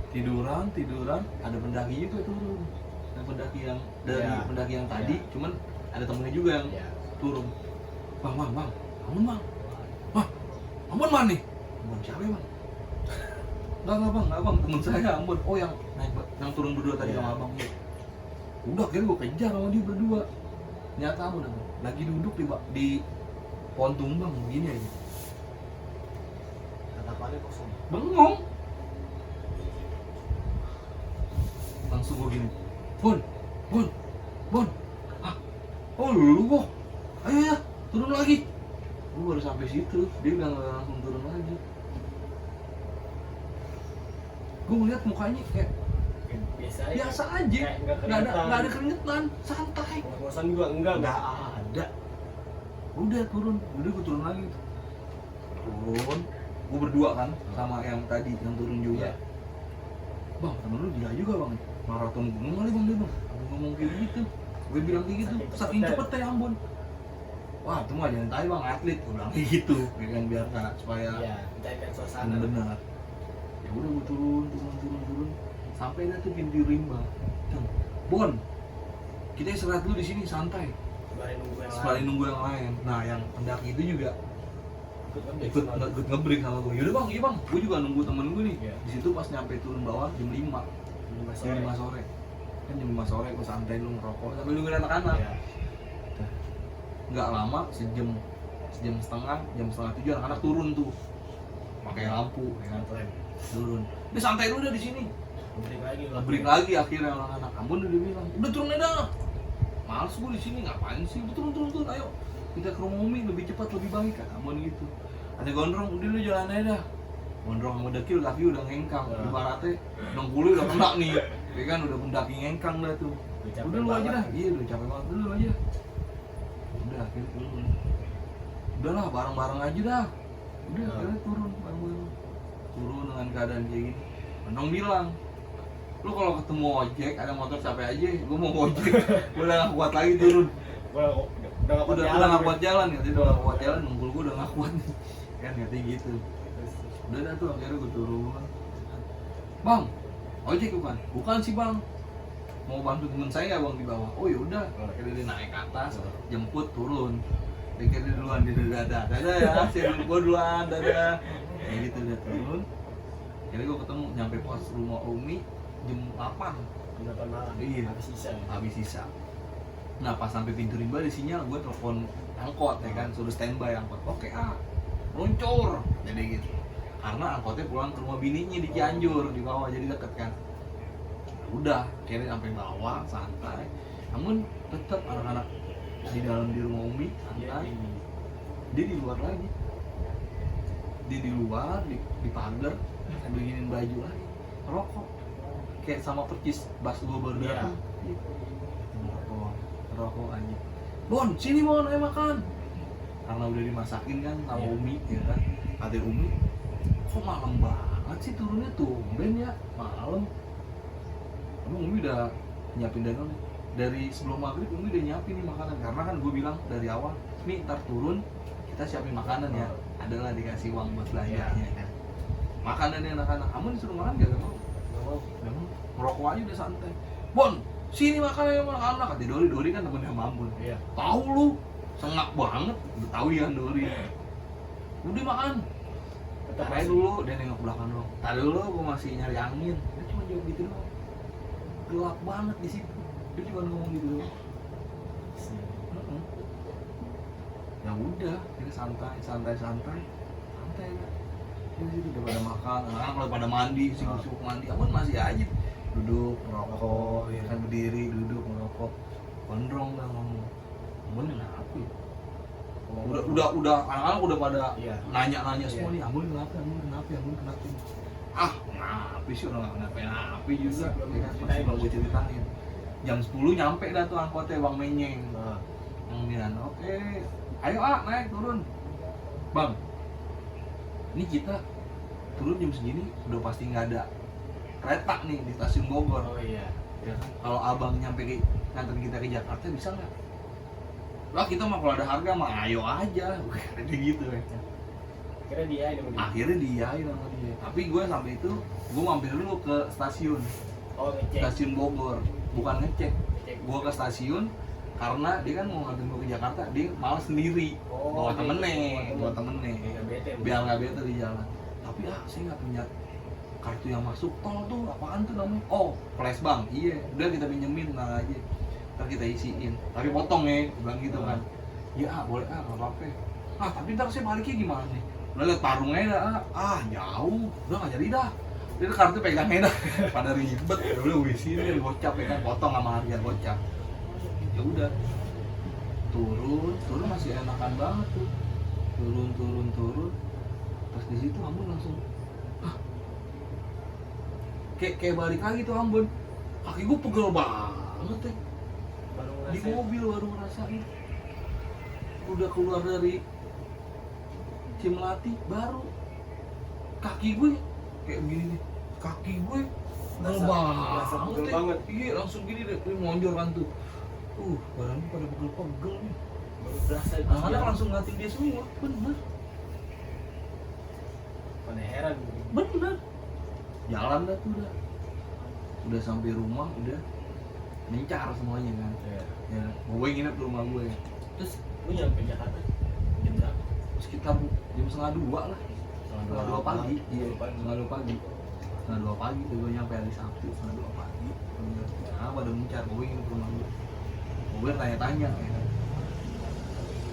Tiduran, ada pendaki juga turun. Ada pendaki yang dari Iya. pendaki yang tadi, Iya. cuman ada temennya juga yang Ya. turun. Bang, Ambon bang. Wah, Ambon mana nih? Ambon siapa ya bang? Enggak bang, temen saya Ambon. Oh yang naik, yang turun berdua tadi Iya. sama abang. Ya. Udah akhirnya gue kejar sama dia berdua. Nyata Ambon lagi duduk di pohon tumbang begini aja. Tatapannya kosong. Bengong. Langsung gue gini, Bon, ah, oh lu kok, ayo ya, turun lagi. Gue baru sampai situ, dia udah nggak langsung turun lagi. Gue ngeliat mukanya kayak biasa aja, Kayak nggak ada keringetan, santai. Ngos-ngosan juga enggak. Nggak ada. Udah gue turun lagi. Turun, gue berdua kan sama yang tadi yang turun juga. Iya. Bang, temen lu gila juga bang, maraton gunung kali bang dia bang. Ngomong kayak gitu, gue bilang kayak gitu, saking cepet ya Ambon. Wah, itu mah jangan tahu bang, atlet, gue bilang kayak gitu, kan biar supaya Iya, mencarikan suasana. benar. Ya udah gue turun, sampai dah tuh pintu rimba. Bon, kita istirahat dulu di sini santai. Sembari nunggu yang lain. Nah, yang pendaki itu juga ikut ngebreak sama gue. Yaudah bang, iya bang, gue juga nunggu temen gue nih. Iya. Di situ pas nyampe turun bawah jam 5 sore. Kan jam 5 sore gue santai lu ngerokok sambil nungguin anak-anak. Iya. Nggak lama, sejam setengah, jam setengah 7 anak-anak turun tuh. Pakai lampu, ya kan? Turun. Dia santai dulu dah di sini. Ngebreak lagi akhirnya anak-anak. Ambon udah bilang, udah turun aja dah. Males gue di sini ngapain sih? Udah turun, ayo. Kita ke rumah Umi lebih cepat lebih baik kan, Ambon gitu. Ada gondrong, udah lu jalan aja dah. Gondrong sama dekil kaki udah ngengkang, ibaratnya dengkulnya udah kena nih, ya kan udah pendaki ngengkang dah tuh. Udah lu aja dah, iya udah capek banget, udah lu aja. Udah akhirnya turun. Udahlah bareng-bareng aja dah. Udah akhirnya turun bareng-bareng. Turun dengan keadaan kayak gini. Gondrong bilang, lu kalau ketemu ojek ada motor capek aja, gua mau ojek, gua udah gak kuat lagi turun. Udah nggak kuat jalan ya, udah nggak kuat jalan, nunggul gue udah nggak kuat nih, kan katanya gitu. Udah dah tuh akhirnya gue turun. Bang, ojek bukan sih bang, mau bantu temen saya bang di bawah. Oh yaudah, akhirnya dia naik ke atas, jemput turun. Dia duluan, dia dadah ya, saya gue duluan, dadah. Kayak gitu udah turun. Akhirnya gue ketemu nyampe pos rumah Umi jam 8 malam. Iya, habis sisa. Nah pas sampai pintu rimba di sinyal gue telepon angkot ya kan, suruh standby angkot. Oke meluncur jadi gitu. Karena angkotnya pulang ke rumah bininya di Cianjur di bawah jadi deket kan. Udah akhirnya sampai bawah santai. Namun tetap anak-anak di dalam di rumah Umi santai. Dia di luar lagi. Dia di luar di pagar sambil giniin baju lagi. Rokok. Kayak sama percis pas gue baru datang. Rokok aja. Bon, sini Bon, ayo makan. Karena udah dimasakin kan sama Umi ya kan. Ada Umi. Kok malam banget sih turunnya tumben ya, malam. Emang Umi udah nyiapin danau dari sebelum maghrib. Umi udah nyiapin nih makanan karena kan gue bilang dari awal, nih ntar turun kita siapin makanan ya. Adalah dikasih uang buat belanjanya kan. Makanannya anak-anak. Kamu disuruh makan gak mau? Gak mau. Ngerokok aja udah santai. Bon, sini makan ya anak-anak. Kata Dori kan temennya Ambon. Iya. Tahu lu, sengak banget. Udah tahu ya Dori. Udah makan. Tarik dulu, dia nengok belakang dong. Tadi dulu gue masih nyari angin. Dia cuma jawab gitu doang. Gelap banget di situ. Dia cuma ngomong gitu doang. Ya udah, kita santai lah. Di situ udah pada makan, anak-anak udah pada mandi, sibuk mandi. Abang masih aja duduk merokok, ya kan berdiri duduk merokok. Gondrong dah ngomong. Abang kenapa ya? Udah anak-anak udah pada nanya semua nih, Ambon kenapa? Ah, kenapa sih orang nggak kenapa juga? Ya kan masih belum gue ceritain. Jam 10 nyampe dah tuh angkotnya Bang Menyeng. Yang bilang, oke, ayo naik turun. Bang, ini kita turun jam segini udah pasti nggak ada kereta nih di stasiun Bogor. Oh iya. Ya kan? Kalau abang nyampe nganterin kita ke Jakarta bisa nggak? Lah kita mah kalau ada harga mah ayo aja, kayak gitu ya. Kira dia ini mungkin. Akhirnya diain sama dia. Tapi gue sampai itu gue mampir dulu ke stasiun, Oh, ngecek. stasiun Bogor, bukan ngecek. Cek. Gue ke stasiun karena dia kan mau nganterin gue ke Jakarta, dia malah sendiri, bawa temennya, Nggak bete. biar nggak bete di jalan. Tapi saya nggak punya kartu yang masuk tol tuh, apaan tuh namanya? Oh, flashbang. Iya, udah kita pinjemin nah aja, ntar kita isiin. Tapi potong ya, gua bilang gitu kan. Ya boleh nggak apa-apa. Tapi ntar saya baliknya gimana nih? Udah liat parungnya dah, jauh, udah nggak jadi dah. Dia kartu pegangnya dah, pada ribet. Ya udah gue sini gocap ya kan, potong sama harga gocap. Ya udah, turun masih enakan banget tuh. Turun. Pas di situ Ambon langsung, kayak balik lagi tuh Ambon. Kaki gue pegel banget ya. Baru Di ngerasain. mobil baru ngerasain. Udah keluar dari Cimelati baru kaki gue kayak begini nih. Kaki gue Berasa banget pegel ya. banget. Iya langsung gini deh, ini monjor kan tuh. Badannya pada pegel-pegel nih. Baru berasa itu. Anak-anak langsung ngatin dia semua, bener. Pada heran. Bener. Jalan dah tuh udah. Udah sampai rumah, udah mencar semuanya kan. Ya. Ya, gue nginep di rumah gue. Terus lu nyampe Jakarta jam berapa? Sekitar jam 1:30 lah. Setengah dua pagi. Iya, setengah dua pagi. Setengah dua pagi tuh gue nyampe hari Sabtu, setengah dua pagi. Nah, pada mencar, gue nginep di rumah gue. Gue tanya-tanya ya kan.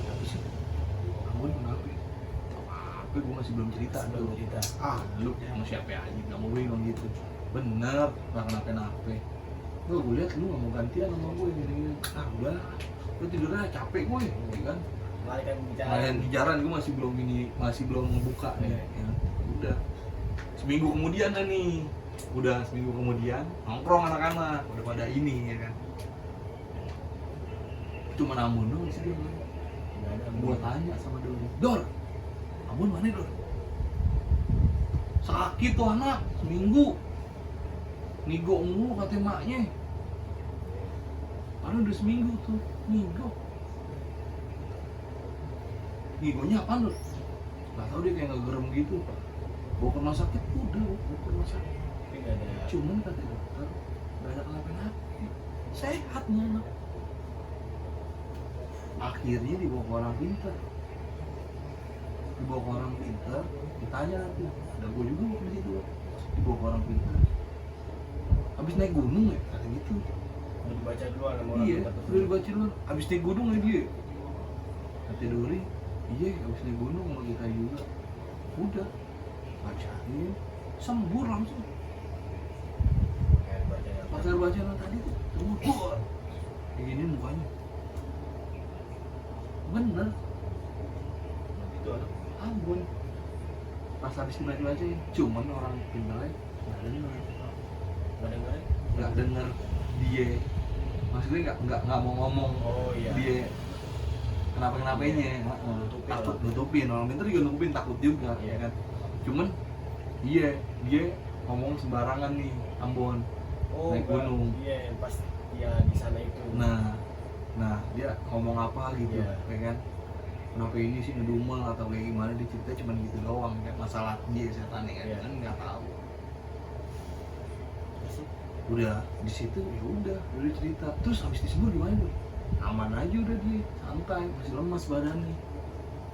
Tapi sih, kamu kenapa? Apa gue masih belum cerita Belum tuh. cerita. Lu sama siapa aja, gak mau gue bilang gitu. Bener, gak kenapa-napa. Gue lihat lu gak mau gantian sama gue gini-gini. Udah, lu tidurnya capek gue, ya kan? Melarikan bicara. Kalian bijaran gue masih belum ngebuka nih. Ya. Udah, seminggu kemudian dah nih. Udah seminggu kemudian nongkrong anak-anak, udah pada ini ya kan. Cuma Ambon doang sih dia. Nggak ada. Gua tanya sama Dor, Ambon mana Dor? Sakit tuh anak, seminggu nigo mulu kata emaknya. Padahal udah seminggu tuh, nigo. Nigonya apaan Dor? Gak tau dia kayak ngegerem gitu. Bawa ke rumah sakit, udah bawa ke rumah sakit. Tapi nggak ada. Cuman kata dokter, gak ada kenapa-napa. Sehat nih anak. Akhirnya dibawa ke orang pintar. Ditanya tuh, ada gue juga waktu itu. Dibawa ke orang pintar. Habis naik gunung ya, kata gitu. Udah dibaca dulu sama orang Iya, pintar tuh. udah dibaca dulu. Habis naik gunung ya dia. Kata Dori, iya habis naik gunung sama kita juga. Udah, bacain, sembuh langsung. Kayak bacanya. Pakai bacaan tadi tuh, sembuh. Begini mukanya. Bener, Itu anak. Ambon. Pas habis dibaca-bacain, cuman orang pintarnya Nggak dengar. nggak denger dia. Maksudnya nggak mau ngomong Oh iya. dia kenapa-kenapanya. Takut nutupin, orang pintar juga nutupin, takut juga ya kan. Cuman dia ngomong sembarangan nih, Ambon. Oh, naik nggak. gunung. Iya, pas dia di sana itu. Nah dia ngomong apa gitu, Iya. ya kan? Kenapa ini sih ngedumel atau kayak gimana, dia cerita cuma gitu doang kan, masalah dia setan ya Iya. kan nggak tahu. Terus Udah di situ ya udah cerita. Terus habis disembuh gimana tuh? Aman aja udah dia, santai, masih lemas badannya.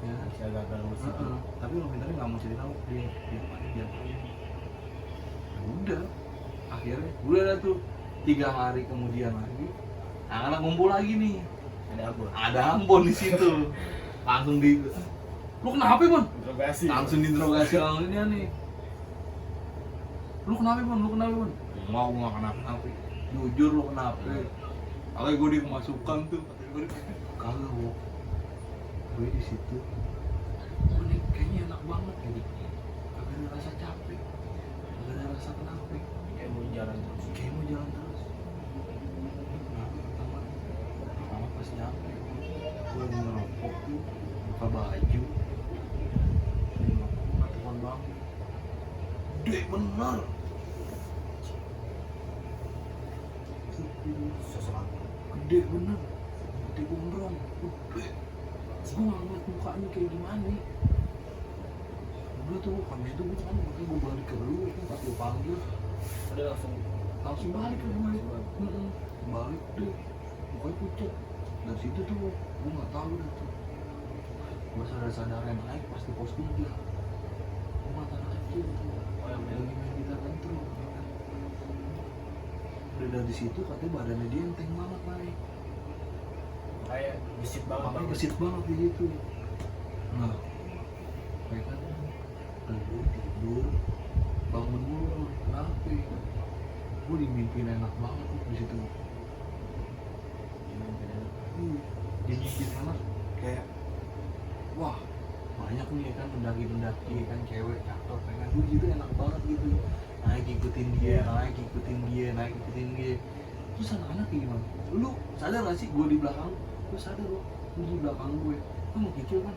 Ya. bisa gagal musik. Tapi orang pintarnya nggak mau cerita dia dia udah akhirnya udah ada tuh 3 hari kemudian lagi anak ngumpul lagi nih, Ada apa? ada Ambon di situ. Langsung lu kenapa Bon? Interogasi. Langsung diinterogasi sama dia nih. Lu kenapa Bon? Mau nggak kenapa-napa. Jujur lu kenapa? Kalau gue di kemasukan tuh, kata gue kagak Wo. Gue di situ. Gue nih kayaknya enak banget gitu. Kagak ada rasa capek, kagak ada rasa kenapa. Kayak mau jalan terus. Kayak mau jalan terus. Nah, pertama pas nyampe, gue lagi ngerokok tuh, buka baju, ngatuan banget. Gede bener. Sesuatu. gede bener, gede gondrong, gede. Gue nggak ngeliat mukanya kayak gimana nih. Udah tuh, habis itu gue kan makanya gue balik ke lu kan pas gue panggil. Udah Langsung balik ke gue. Balik deh, mukanya pucat. Dari situ tuh gue nggak tahu dah tuh. Gue sadar yang naik pas di pos 3. Gue mata aja gitu. Lagi main gitar intro. Udah dari situ katanya badannya dia enteng banget naik. kayak gesit banget. Makanya gesit banget di situ. Nah, kayak kan tidur, bangun mulu, kenapa? Gue dimimpiin enak banget tuh di situ. Dimimpiin enak, kayak wah banyak nih kan pendaki kan cewek cakep kan gue gitu enak banget gitu, naik ikutin dia. Terus anak-anak gimana? Lu sadar gak sih gue di belakang? Lu sadar lu di belakang gue mau kikil kan?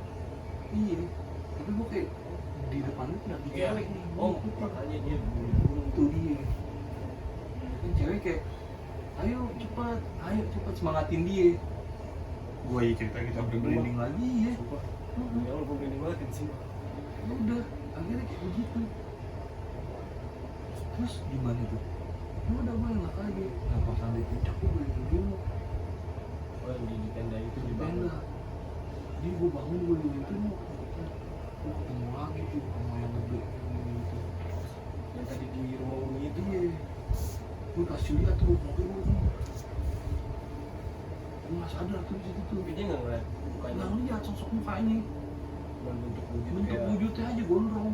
Iya, tapi gue kayak di depan itu pendaki cewek nih. Oh, makanya dia Tuh dia kan cewek kayak ayo cepat semangatin dia. Gue ya cerita kita bergelinding lagi ya. ya Allah, gue gini banget di sini. Ya udah, akhirnya kayak begitu. Terus gimana tuh? Ya udah gue enak aja. Nah pas sampai puncak gue beli dulu Oh, yang di tenda itu di dibangun. tenda. Jadi gue bangun gue dulu itu mau ketemu lagi tuh sama yang gede gitu. Yang tadi di rumah Umi itu. Iya, gue kasih lihat tuh mobil gue tuh. Gue nggak sadar tuh di situ tuh. Tapi dia nggak ngeliat mukanya. Nggak lihat sosok mukanya. Cuma bentuk wujud. Bentuk kayak- wujudnya aja gondrong.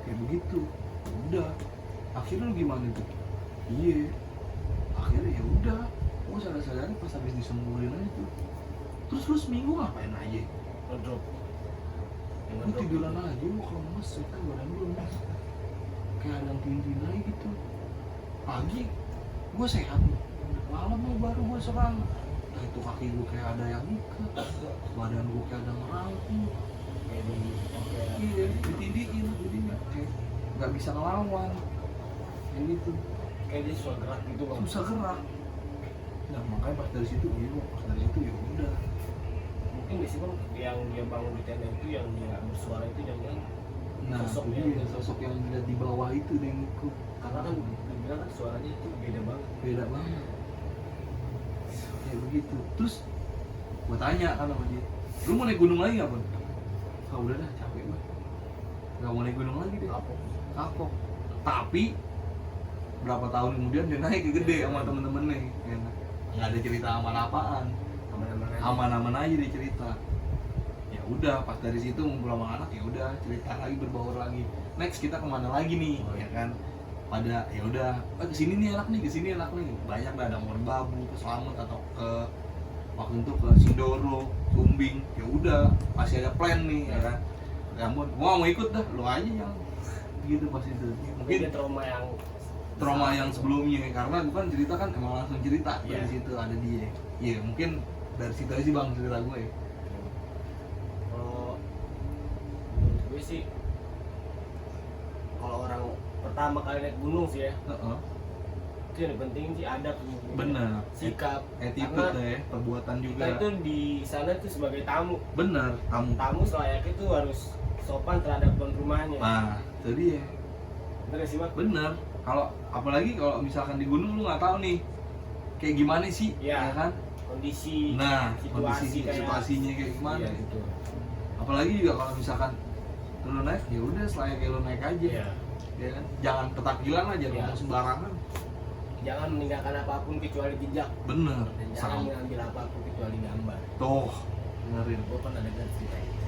Kayak begitu. Udah. Akhirnya lu gimana tuh? Iya. Akhirnya ya udah. Gue sadar-sadarin pas habis disembuhin aja tuh. Terus lu seminggu ngapain aja? ngedrop. Yang Lu ngedrop tiduran gitu. aja, lu kalau lemes ya kan badan lu lemes. Kayak ada yang tintin aja gitu. Pagi gue sehat. Malam nih baru gue serang. Nah itu kaki gue kayak ada yang ikat. Badan gue kayak ada merangkul. Kayak di kayak Iya, ditindihin jadinya kayak nggak bisa ngelawan. Kayak gitu. kayak dia susah gerak gitu bang. Susah gerak. Nah makanya pas dari situ ya udah. Mungkin di sini bang yang dia bangun di tenda itu yang dia bersuara itu jangan Nah Sosok itu yang- dia, sosok yang dilihat di bawah itu deh yang ikut. karena kan dibilang kan suaranya itu beda banget. Beda banget. Kayak begitu. Terus gue tanya kan sama dia, lu mau naik gunung lagi nggak Bun? Ah udah dah capek gue. Gak mau naik gunung lagi deh. Kapok. Tapi berapa tahun kemudian dia naik ke gede sama temen-temennya. Nggak ada cerita aman-apaan. Aman-aman aja dia cerita. Ya udah pas dari situ ngumpul sama anak ya udah cerita lagi berbaur lagi. Next kita kemana lagi nih ya kan? Pada ya udah kesini nih enak nih banyak dah, ada Merbabu, ke Slamet atau ke waktu itu ke Sindoro, Sumbing. Ya udah masih ada plan nih ya kan? Namun gua mau ikut dah, lu aja yang gitu pas itu. Mungkin Mungkin dia trauma yang sebelumnya karena bukan cerita kan emang langsung cerita Iya. dari situ ada dia. Iya mungkin dari situ aja sih bang cerita gue. Kalau menurut gue sih kalau orang pertama kali naik gunung sih ya Heeh. itu yang penting sih adab Bener. sikap. Attitude Karena ya, perbuatan kita juga. itu di sana tuh sebagai tamu Bener, tamu. selayaknya tuh harus sopan terhadap tuan rumahnya. Nah, itu dia. Bener gak sih bang? Bener. Kalau apalagi kalau misalkan di gunung lu nggak tahu nih kayak gimana sih, Iya. ya kan? Kondisi Nah, situasi kayak situasinya kayak gimana? iya, gitu. Apalagi juga kalau misalkan lu naik, ya udah selayaknya lu naik aja. Iya. Ya kan? Jangan petakilan aja, Iya. ngomong sembarangan. Jangan meninggalkan apapun kecuali jejak Bener. dan jangan Sama. mengambil apapun kecuali gambar. Tuh, dengerin. Gue pernah dengar cerita itu.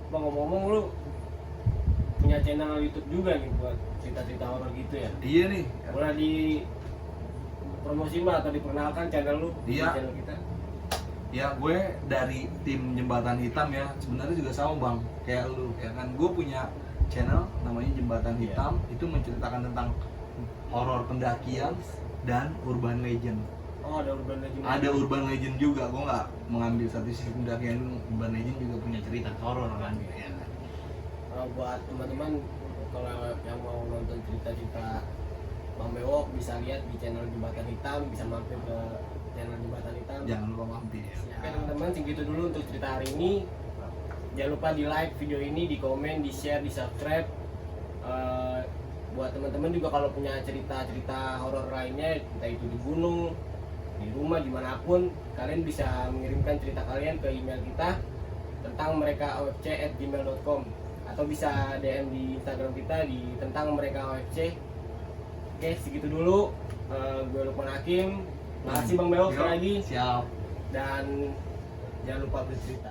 Bang, ngomong-ngomong lu punya channel YouTube juga nih buat cerita-cerita horor gitu ya? Iya nih. Boleh di promosi mah atau diperkenalkan channel lu? Iya. Di channel kita. Ya gue dari tim Jembatan Hitam ya, sebenarnya juga sama bang, kayak lu ya kan. Gue punya channel namanya Jembatan Iya. Hitam, itu menceritakan tentang horor pendakian dan urban legend. Oh, ada urban legend. Ada urban legend juga, gue nggak mengambil satu sisi pendakian dulu. Urban legend juga punya cerita horor kan. Ya kan? Buat teman-teman kalau yang mau nonton cerita-cerita Bang Bewok bisa lihat di channel Jembatan Hitam, bisa mampir ke channel Jembatan Hitam. Jangan lupa mampir. Oke teman-teman, segitu dulu untuk cerita hari ini. Jangan lupa di like video ini, di komen, di share, di subscribe. Buat teman-teman juga kalau punya cerita-cerita horor lainnya, entah itu di gunung, di rumah, dimanapun, kalian bisa mengirimkan cerita kalian ke email kita tentang mereka ofc@gmail.com, atau bisa DM di Instagram kita di tentang mereka ofc. Oke, segitu dulu. Gue Lukman Hakim. Makasih Bang Bewok sekali lagi. Siap. Dan jangan lupa bercerita.